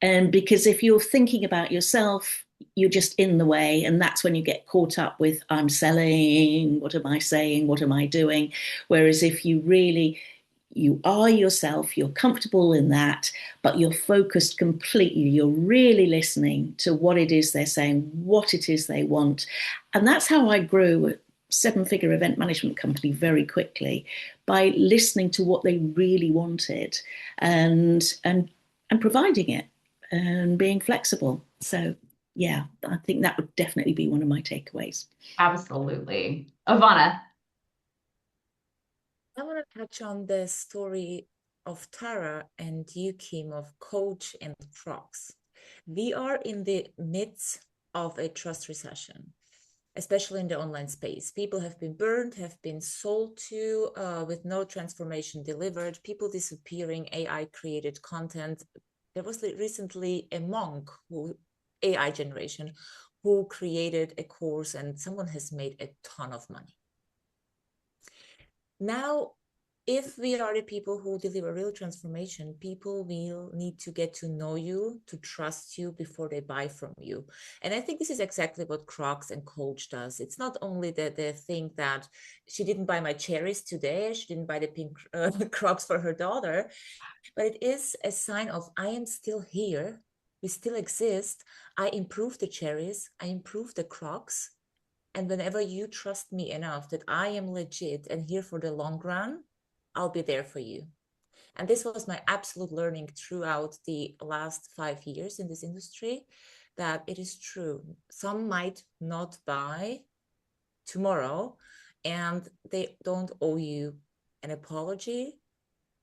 And because if you're thinking about yourself, you're just in the way. And that's when you get caught up with, I'm selling, what am I saying, what am I doing? Whereas if you are yourself, you're comfortable in that, but you're focused completely, you're really listening to what it is they're saying, what it is they want. And that's how I grew a 7-figure event management company very quickly, by listening to what they really wanted and providing it and being flexible. So yeah, I think that would definitely be one of my takeaways. Absolutely. Ivana. I want to touch on the story of Tara and you, Kim, of Coach and Crocs. We are in the midst of a trust recession, especially in the online space. People have been burned, have been sold to with no transformation delivered, people disappearing, AI-created content. There was recently a monk, AI generation, who created a course and someone has made a ton of money. Now, if we are the people who deliver real transformation, people will need to get to know you, to trust you before they buy from you. And I think this is exactly what Crocs and Coach does. It's not only that they think that she didn't buy my cherries today, she didn't buy the pink Crocs for her daughter, but it is a sign of, I am still here, we still exist, I improved the cherries, I improved the Crocs, and whenever you trust me enough that I am legit and here for the long run, I'll be there for you. And this was my absolute learning throughout the last 5 years in this industry, that it is true. Some might not buy tomorrow. and they don't owe you an apology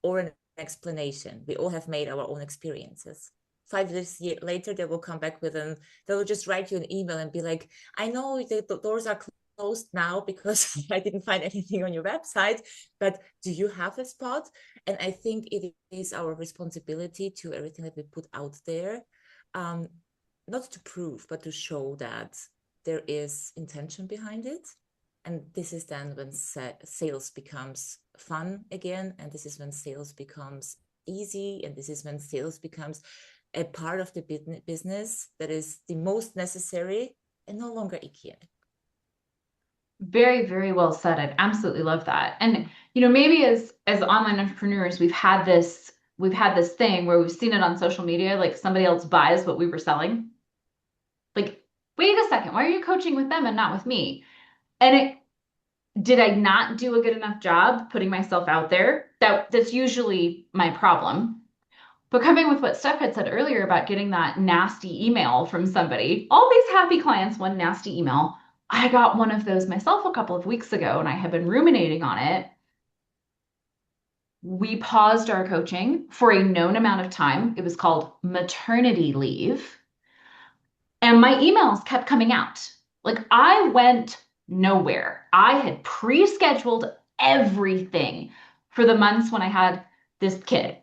or an explanation. We all have made our own experiences. 5 years later, they will come back they'll just write you an email and be like, I know the doors are closed now because I didn't find anything on your website, but do you have a spot? And I think it is our responsibility to everything that we put out there, not to prove, but to show that there is intention behind it. And this is then when sales becomes fun again. And this is when sales becomes easy. And this is when sales becomes a part of the business that is the most necessary and no longer icky. Very, very well said. I absolutely love that. And, you know, maybe as online entrepreneurs, we've had this thing where we've seen it on social media, like somebody else buys what we were selling. Like, wait a second, why are you coaching with them and not with me? And did I not do a good enough job putting myself out there? That's usually my problem. But coming with what Steph had said earlier about getting that nasty email from somebody, all these happy clients, one nasty email. I got one of those myself a couple of weeks ago, and I have been ruminating on it. We paused our coaching for a known amount of time. It was called maternity leave. And my emails kept coming out. Like, I went nowhere. I had pre-scheduled everything for the months when I had this kid.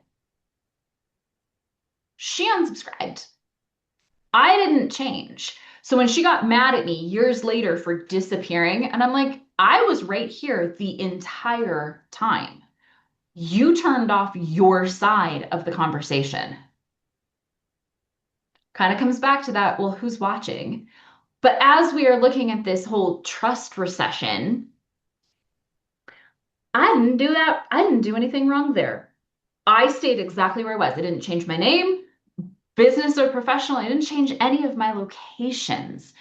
She unsubscribed. I didn't change. So when she got mad at me years later for disappearing, and I'm like, I was right here the entire time. You turned off your side of the conversation. Kind of comes back to that, well, who's watching? But as we are looking at this whole trust recession, I didn't do that. I didn't do anything wrong there. I stayed exactly where I was. I didn't change my name, business or professional. I didn't change any of my locations.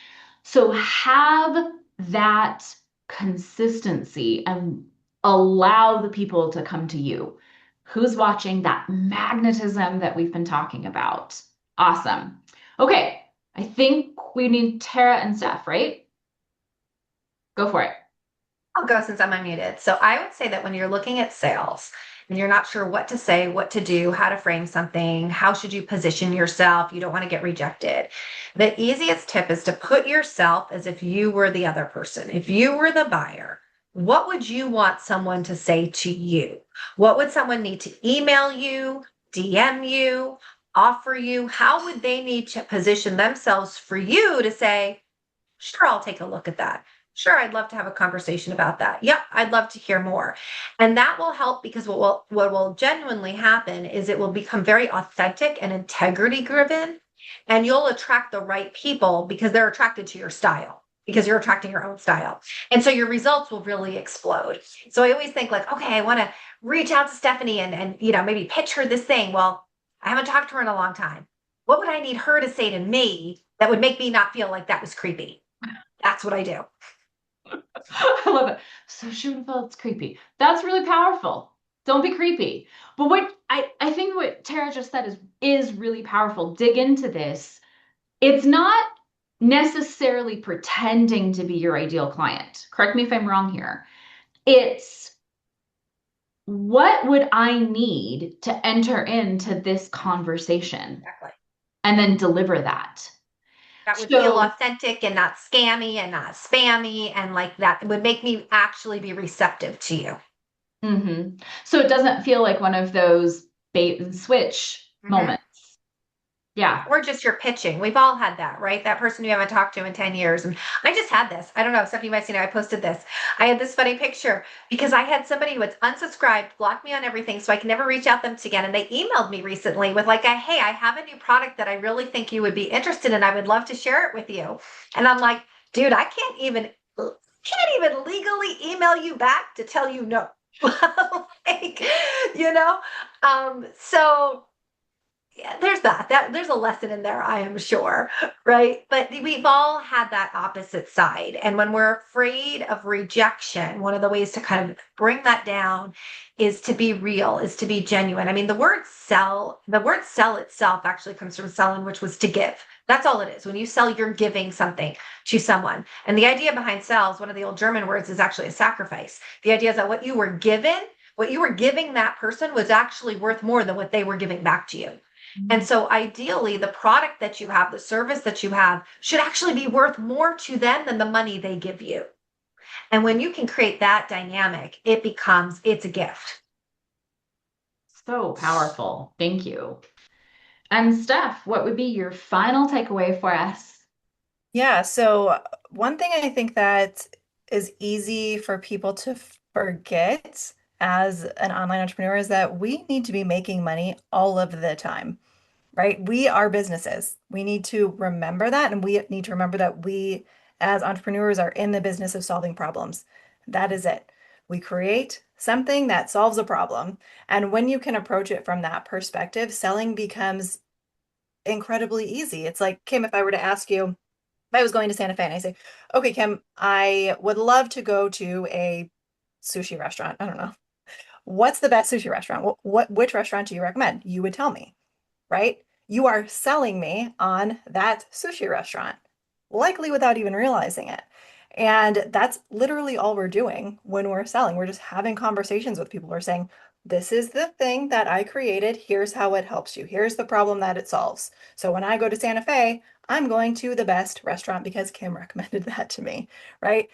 So have that consistency and allow the people to come to you. Who's watching? That magnetism that we've been talking about. Awesome. Okay, I think we need Tara and Steph, right? Go for it. I'll go since I'm unmuted. So I would say that when you're looking at sales and you're not sure what to say, what to do, how to frame something, how should you position yourself, you don't want to get rejected. The easiest tip is to put yourself as if you were the other person. If you were the buyer, what would you want someone to say to you? What would someone need to email you, DM you, offer you? How would they need to position themselves for you to say, sure, I'll take a look at that. Sure, I'd love to have a conversation about that. Yep, I'd love to hear more. And that will help because what will genuinely happen is it will become very authentic and integrity driven, and you'll attract the right people because they're attracted to your style, because you're attracting your own style. And so your results will really explode. So I always think like, okay, I want to reach out to Stephanie and you know, maybe pitch her this thing. Well, I haven't talked to her in a long time. What would I need her to say to me that would make me not feel like that was creepy? That's what I do. I love it. So she would feel it's creepy. That's really powerful. Don't be creepy. But what I think what Tara just said is really powerful. Dig into this. It's not necessarily pretending to be your ideal client. Correct me if I'm wrong here. It's what would I need to enter into this conversation? Exactly. And then deliver that. That would feel authentic and not scammy and not spammy, and like that would make me actually be receptive to you. Mm-hmm. So it doesn't feel like one of those bait and switch moments. Yeah. Or just your pitching. We've all had that, right? That person you haven't talked to in 10 years. And I just had this. I don't know. Stephanie might have seen it. I posted this. I had this funny picture because I had somebody who had unsubscribed, blocked me on everything, so I can never reach out to them again. And they emailed me recently with like, hey, I have a new product that I really think you would be interested in. I would love to share it with you. And I'm like, dude, I can't even legally email you back to tell you no. Like, you know? So yeah, there's there's a lesson in there, I am sure, right? But we've all had that opposite side. And when we're afraid of rejection, one of the ways to kind of bring that down is to be real, is to be genuine. I mean, the word sell itself actually comes from selling, which was to give. That's all it is. When you sell, you're giving something to someone. And the idea behind sales, one of the old German words, is actually a sacrifice. The idea is that what you were giving that person was actually worth more than what they were giving back to you. And so ideally, the product that you have, the service that you have, should actually be worth more to them than the money they give you. And when you can create that dynamic, it's a gift. So powerful. Thank you. And Steph, what would be your final takeaway for us? Yeah, so one thing I think that is easy for people to forget as an online entrepreneur is that we need to be making money all of the time, right? We are businesses. We need to remember that, and we need to remember that we, as entrepreneurs, are in the business of solving problems. That is it. We create something that solves a problem. And when you can approach it from that perspective, selling becomes incredibly easy. It's like, Kim, if I were to ask you, if I was going to Santa Fe and I say, okay, Kim, I would love to go to a sushi restaurant. I don't know. What's the best sushi restaurant? Which restaurant do you recommend? You would tell me, right? You are selling me on that sushi restaurant, likely without even realizing it. And that's literally all we're doing when we're selling. We're just having conversations with people. We're saying, this is the thing that I created. Here's how it helps you. Here's the problem that it solves. So when I go to Santa Fe, I'm going to the best restaurant because Kim recommended that to me, right?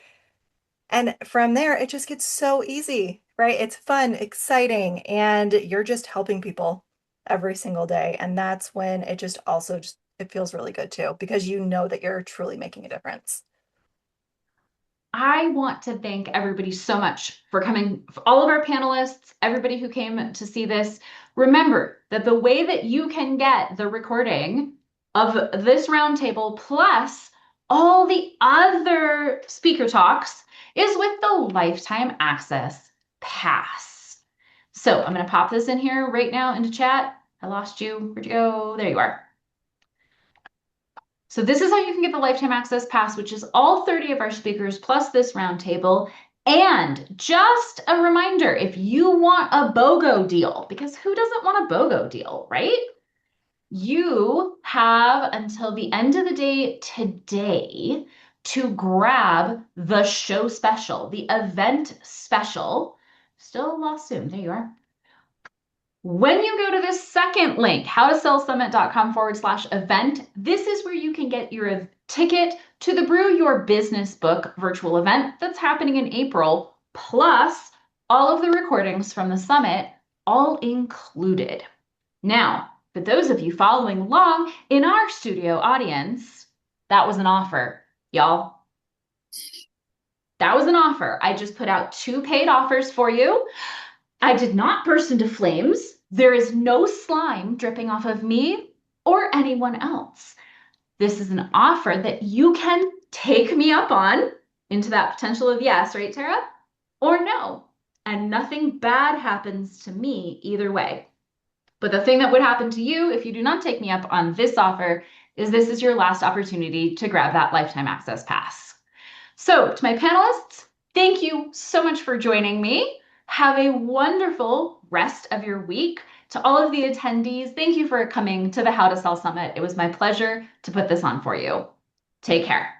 And from there, it just gets so easy, right? It's fun, exciting, and you're just helping people every single day. And that's when it just also just it feels really good too, because you know that you're truly making a difference. I want to thank everybody so much for coming, all of our panelists, everybody who came to see this. Remember that the way that you can get the recording of this roundtable plus all the other speaker talks is with the Lifetime Access Pass. So I'm going to pop this in here right now into chat. I lost you. Where'd you go? There you are. So this is how you can get the Lifetime Access Pass, which is all 30 of our speakers plus this roundtable. And just a reminder, if you want a BOGO deal, because who doesn't want a BOGO deal, right? You have until the end of the day today to grab the show special, the event special. Still lost soon. There you are. When you go to this second link, howtosellsummit.com/event, this is where you can get your ticket to the Brew Your Business Book virtual event that's happening in April, plus all of the recordings from the summit, all included. Now, for those of you following along in our studio audience, that was an offer, y'all. That was an offer. I just put out 2 paid offers for you. I did not burst into flames. There is no slime dripping off of me or anyone else. This is an offer that you can take me up on into that potential of yes, right, Tara? Or no. And nothing bad happens to me either way. But the thing that would happen to you if you do not take me up on this offer is this is your last opportunity to grab that Lifetime Access Pass. So to my panelists, thank you so much for joining me. Have a wonderful rest of your week. To all of the attendees, thank you for coming to the How to Sell Summit. It was my pleasure to put this on for you. Take care.